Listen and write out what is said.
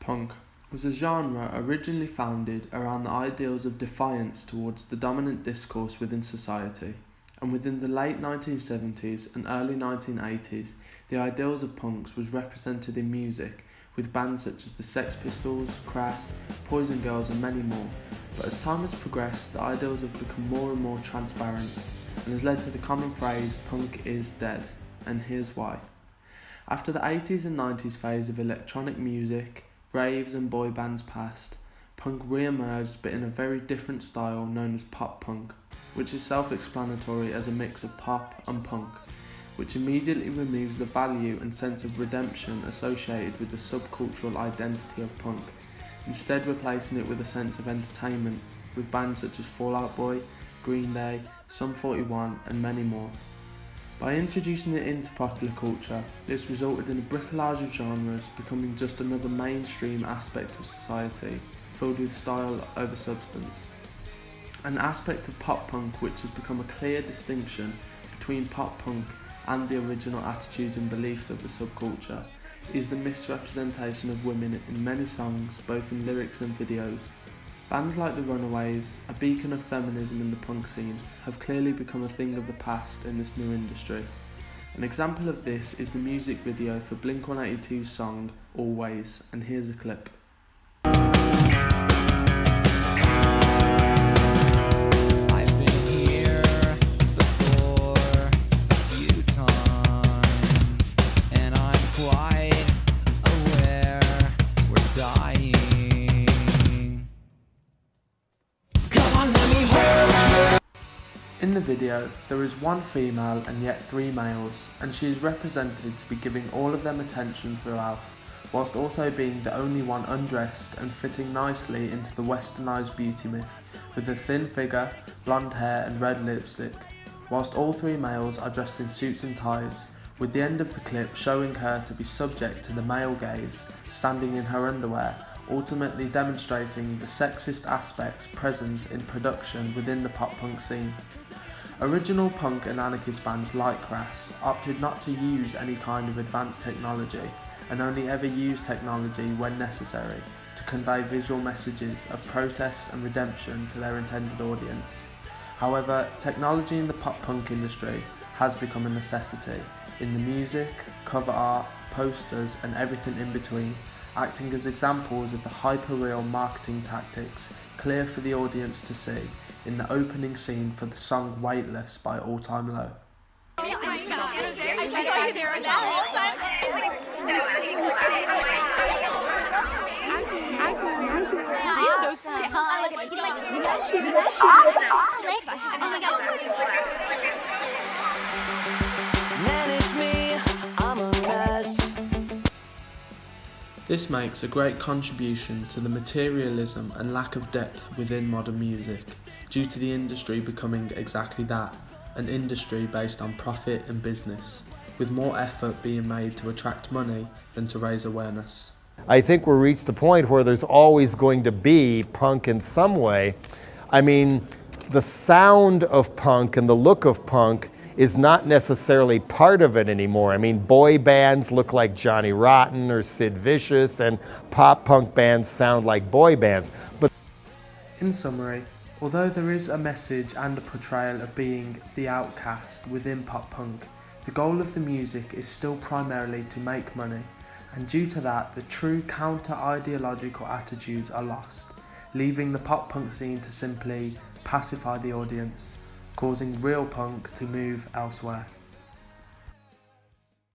Punk was a genre originally founded around the ideals of defiance towards the dominant discourse within society, and within the late 1970s and early 1980s, the ideals of punks was represented in music, with bands such as the Sex Pistols, Crass, Poison Girls and many more. But as time has progressed, the ideals have become more and more transparent, and has led to the common phrase, punk is dead, and here's why. After the 80s and 90s phase of electronic music, raves and boy bands passed, punk re-emerged but in a very different style known as pop punk, which is self-explanatory as a mix of pop and punk, which immediately removes the value and sense of redemption associated with the subcultural identity of punk, instead replacing it with a sense of entertainment with bands such as Fall Out Boy, Green Day, Sum 41 and many more. By introducing it into popular culture, this resulted in a bricolage of genres becoming just another mainstream aspect of society, filled with style over substance. An aspect of pop punk which has become a clear distinction between pop punk and the original attitudes and beliefs of the subculture is the misrepresentation of women in many songs, both in lyrics and videos. Bands like the Runaways, a beacon of feminism in the punk scene, have clearly become a thing of the past in this new industry. An example of this is the music video for Blink-182's song Always, and here's a clip. In the video, there is one female and yet three males, and she is represented to be giving all of them attention throughout, whilst also being the only one undressed and fitting nicely into the westernised beauty myth, with a thin figure, blonde hair and red lipstick, whilst all three males are dressed in suits and ties, with the end of the clip showing her to be subject to the male gaze, standing in her underwear, ultimately demonstrating the sexist aspects present in production within the pop punk scene. Original punk and anarchist bands like Crass opted not to use any kind of advanced technology and only ever use technology when necessary to convey visual messages of protest and redemption to their intended audience. However, technology in the pop punk industry has become a necessity in the music, cover art, posters and everything in between, acting as examples of the hyper-real marketing tactics clear for the audience to see in the opening scene for the song Weightless by All Time Low. This makes a great contribution to the materialism and lack of depth within modern music, due to the industry becoming exactly that, an industry based on profit and business, with more effort being made to attract money than to raise awareness. I think we've reached the point where there's always going to be punk in some way. I mean, the sound of punk and the look of punk is not necessarily part of it anymore. I mean, boy bands look like Johnny Rotten or Sid Vicious, and pop punk bands sound like boy bands. But in summary, although there is a message and a portrayal of being the outcast within pop punk, the goal of the music is still primarily to make money, and due to that, the true counter-ideological attitudes are lost, leaving the pop punk scene to simply pacify the audience, causing real punk to move elsewhere.